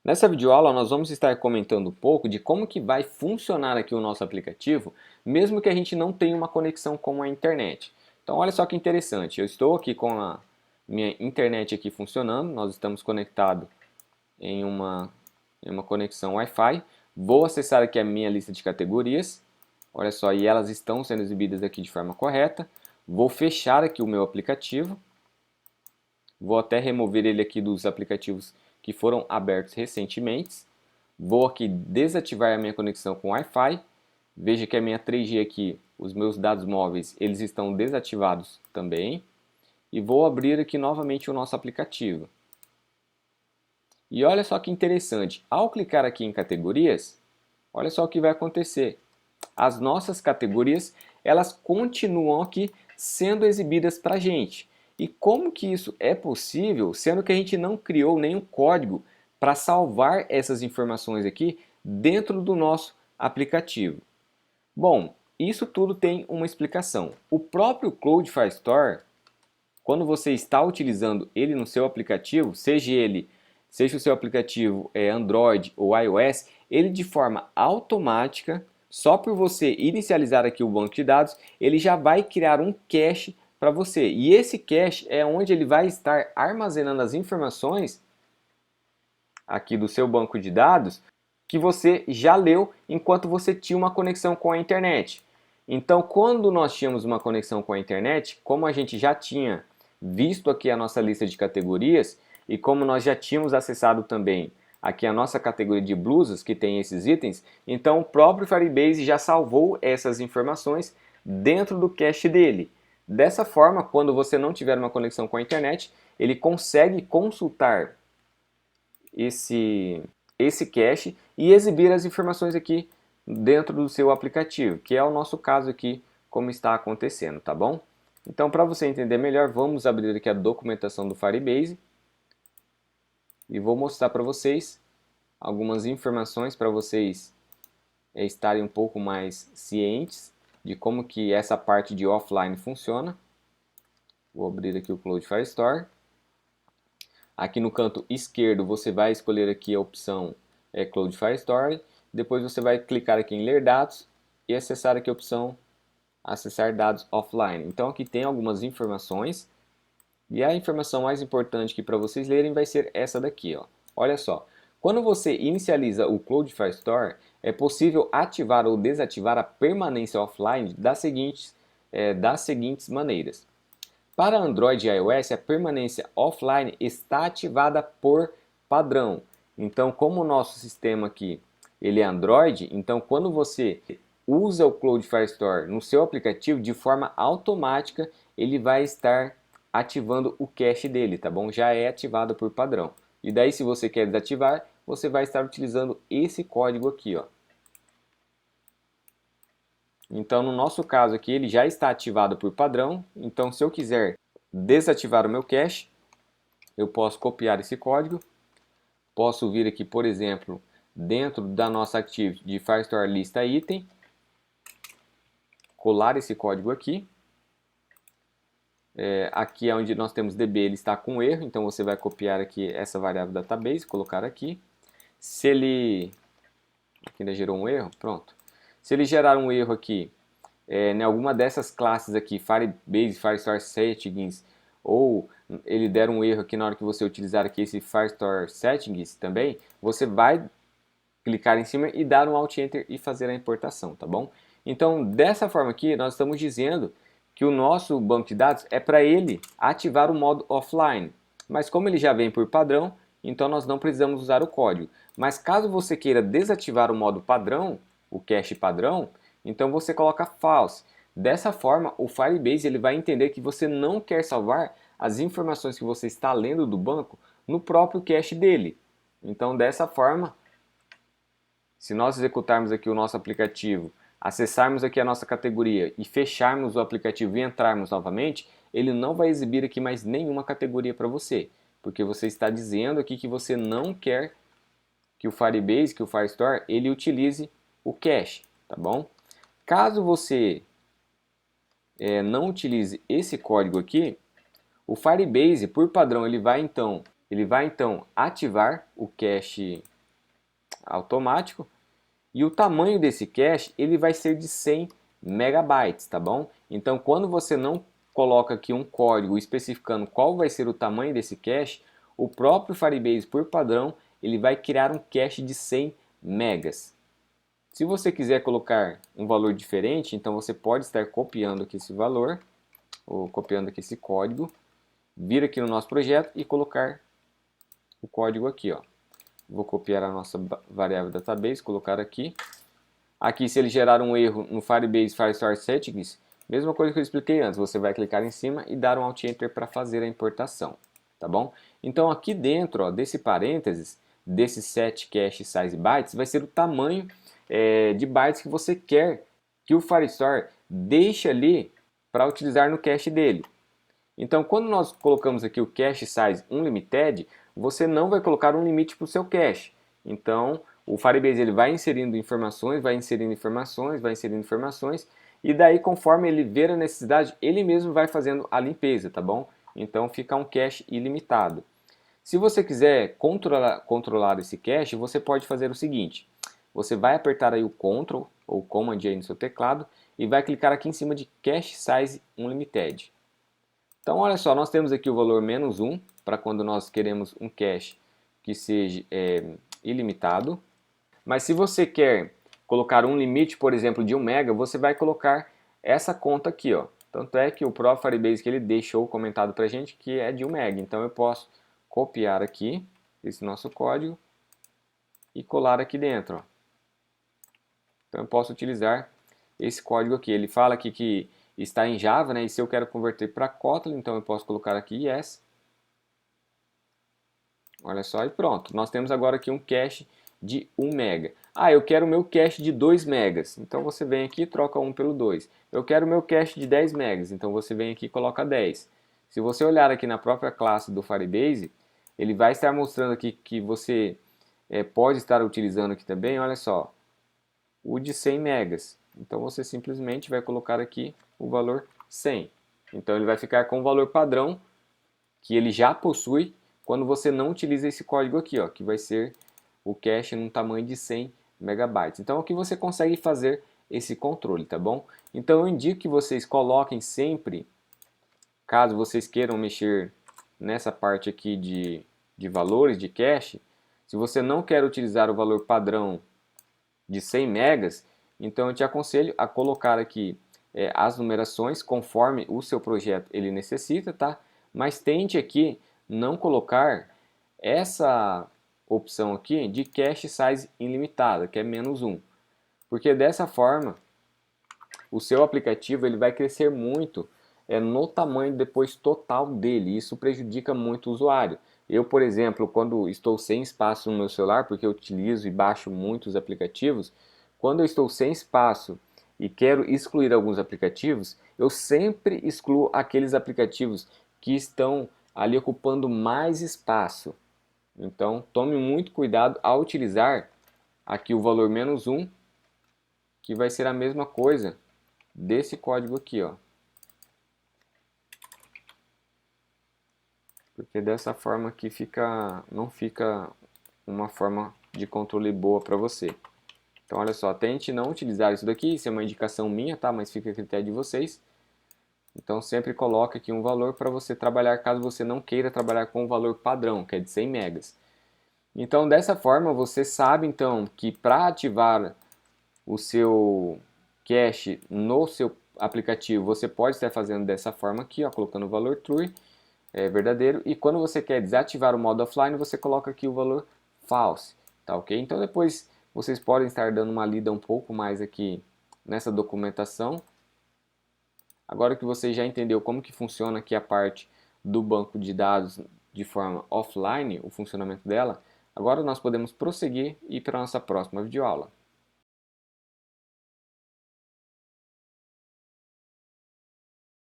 Nessa videoaula nós vamos estar comentando um pouco de como que vai funcionar aqui o nosso aplicativo, mesmo que a gente não tenha uma conexão com a internet. Então olha só que interessante, eu estou aqui com a minha internet aqui funcionando, nós estamos conectados em uma conexão Wi-Fi, vou acessar aqui a minha lista de categorias, olha só, e elas estão sendo exibidas aqui de forma correta, vou fechar aqui o meu aplicativo, vou até remover ele aqui dos aplicativos que foram abertos recentemente. Vou aqui desativar a minha conexão com Wi-Fi. Veja que a minha 3G aqui, os meus dados móveis, eles estão desativados também. E vou abrir aqui novamente o nosso aplicativo. E olha só que interessante, ao clicar aqui em categorias, olha só o que vai acontecer. As nossas categorias, elas continuam aqui sendo exibidas para a gente. E como que isso é possível, sendo que a gente não criou nenhum código para salvar essas informações aqui dentro do nosso aplicativo? Bom, isso tudo tem uma explicação. O próprio Cloud Firestore, quando você está utilizando ele no seu aplicativo, seja o seu aplicativo Android ou iOS, ele de forma automática, só por você inicializar aqui o banco de dados, ele já vai criar um cache para você. E esse cache é onde ele vai estar armazenando as informações aqui do seu banco de dados que você já leu enquanto você tinha uma conexão com a internet. Então, quando nós tínhamos uma conexão com a internet, como a gente já tinha visto aqui a nossa lista de categorias e como nós já tínhamos acessado também aqui a nossa categoria de blusas que tem esses itens, então o próprio Firebase já salvou essas informações dentro do cache dele. Dessa forma, quando você não tiver uma conexão com a internet, ele consegue consultar esse cache e exibir as informações aqui dentro do seu aplicativo, que é o nosso caso aqui, como está acontecendo, tá bom? Então, para você entender melhor, vamos abrir aqui a documentação do Firebase e vou mostrar para vocês algumas informações para vocês estarem um pouco mais cientes de como que essa parte de offline funciona. Vou abrir aqui o Cloud Firestore. Aqui no canto esquerdo você vai escolher aqui a opção Cloud Firestore. Depois você vai clicar aqui em ler dados e acessar aqui a opção acessar dados offline. Então aqui tem algumas informações e a informação mais importante que para vocês lerem vai ser essa daqui, ó. Olha só, quando você inicializa o Cloud Firestore, é possível ativar ou desativar a permanência offline das seguintes maneiras. Para Android e iOS, a permanência offline está ativada por padrão. Então, como o nosso sistema aqui ele é Android, então quando você usa o Cloud Firestore no seu aplicativo, de forma automática ele vai estar ativando o cache dele, tá bom? Já é ativado por padrão. E daí, se você quer desativar, você vai estar utilizando esse código aqui, ó. Então, no nosso caso aqui, ele já está ativado por padrão. Então, se eu quiser desativar o meu cache, eu posso copiar esse código. Posso vir aqui, por exemplo, dentro da nossa Activity de Firestore lista item, colar esse código aqui. Aqui é onde nós temos DB, ele está com erro, então você vai copiar aqui essa variável database, colocar aqui. Se ele... Aqui ainda gerou um erro, pronto. Se ele gerar um erro aqui, em alguma dessas classes aqui, Firebase, Firestore Settings, ou ele der um erro aqui na hora que você utilizar aqui esse Firestore Settings também, você vai clicar em cima e dar um Alt Enter e fazer a importação, tá bom? Então, dessa forma aqui, nós estamos dizendo que o nosso banco de dados é para ele ativar o modo offline. Mas como ele já vem por padrão, então nós não precisamos usar o código. Mas caso você queira desativar o modo padrão, o cache padrão, então você coloca false. Dessa forma, o Firebase ele vai entender que você não quer salvar as informações que você está lendo do banco no próprio cache dele. Então, dessa forma, se nós executarmos aqui o nosso aplicativo, acessarmos aqui a nossa categoria e fecharmos o aplicativo e entrarmos novamente, ele não vai exibir aqui mais nenhuma categoria para você, porque você está dizendo aqui que você não quer que o Firebase, que o Firestore, ele utilize o cache, tá bom? Caso você não utilize esse código aqui, o Firebase, por padrão, ele vai então ativar o cache automático. E o tamanho desse cache, ele vai ser de 100 megabytes, tá bom? Então, quando você não coloca aqui um código especificando qual vai ser o tamanho desse cache, o próprio Firebase, por padrão, ele vai criar um cache de 100 megas. Se você quiser colocar um valor diferente, então você pode estar copiando aqui esse valor, ou copiando aqui esse código, vir aqui no nosso projeto e colocar o código aqui, ó. Vou copiar a nossa variável database, colocar aqui. Aqui, se ele gerar um erro no Firebase Firestore Settings, mesma coisa que eu expliquei antes, você vai clicar em cima e dar um Alt Enter para fazer a importação, tá bom? Então aqui dentro, ó, desse parênteses, desse set cache size bytes, vai ser o tamanho de bytes que você quer que o Firestore deixe ali para utilizar no cache dele. Então, quando nós colocamos aqui o cache size unlimited, você não vai colocar um limite para o seu cache. Então, o Firebase ele vai inserindo informações, vai inserindo informações, vai inserindo informações, e daí, conforme ele ver a necessidade, ele mesmo vai fazendo a limpeza, tá bom? Então, fica um cache ilimitado. Se você quiser controlar esse cache, você pode fazer o seguinte. Você vai apertar aí o Ctrl ou Command aí no seu teclado e vai clicar aqui em cima de Cache Size Unlimited. Então, olha só, nós temos aqui o valor -1 para quando nós queremos um cache que seja ilimitado. Mas se você quer colocar um limite, por exemplo, de 1 mega, você vai colocar essa conta aqui, ó. Tanto é que o próprio Firebase que ele deixou comentado para a gente que é de 1 mega. Então eu posso copiar aqui esse nosso código e colar aqui dentro, ó. Então eu posso utilizar esse código aqui. Ele fala aqui que está em Java, né? E se eu quero converter para Kotlin, então eu posso colocar aqui yes. Olha só, e pronto. Nós temos agora aqui um cache de 1 mega. Ah, eu quero o meu cache de 2 megas. Então você vem aqui e troca 1 pelo 2. Eu quero o meu cache de 10 megas. Então você vem aqui e coloca 10. Se você olhar aqui na própria classe do Firebase, ele vai estar mostrando aqui que você pode estar utilizando aqui também, olha só, o de 100 megas. Então você simplesmente vai colocar aqui o valor 100. Então ele vai ficar com o valor padrão que ele já possui quando você não utiliza esse código aqui, ó, que vai ser o cache num tamanho de 100 megabytes. Então aqui você consegue fazer esse controle, tá bom? Então eu indico que vocês coloquem sempre, caso vocês queiram mexer nessa parte aqui de valores de cache, se você não quer utilizar o valor padrão de 100 megas, então eu te aconselho a colocar aqui as numerações conforme o seu projeto ele necessita, tá? Mas tente aqui não colocar essa opção aqui de cache size ilimitada, que é -1, porque dessa forma o seu aplicativo ele vai crescer muito no tamanho depois total dele, e isso prejudica muito o usuário. Eu, por exemplo, quando estou sem espaço no meu celular, porque eu utilizo e baixo muitos aplicativos, quando eu estou sem espaço e quero excluir alguns aplicativos, eu sempre excluo aqueles aplicativos que estão ali ocupando mais espaço. Então, tome muito cuidado ao utilizar aqui o valor -1, que vai ser a mesma coisa desse código aqui, ó. Porque dessa forma aqui não fica uma forma de controle boa para você. Então olha só, tente não utilizar isso daqui, isso é uma indicação minha, tá? Mas fica a critério de vocês. Então sempre coloque aqui um valor para você trabalhar, caso você não queira trabalhar com o valor padrão, que é de 100 megas. Então dessa forma você sabe então que para ativar o seu cache no seu aplicativo, você pode estar fazendo dessa forma aqui, ó, colocando o valor true, verdadeiro, e quando você quer desativar o modo offline, você coloca aqui o valor false, tá ok? Então depois vocês podem estar dando uma lida um pouco mais aqui nessa documentação. Agora que você já entendeu como que funciona aqui a parte do banco de dados de forma offline, o funcionamento dela, agora nós podemos prosseguir e ir para a nossa próxima videoaula.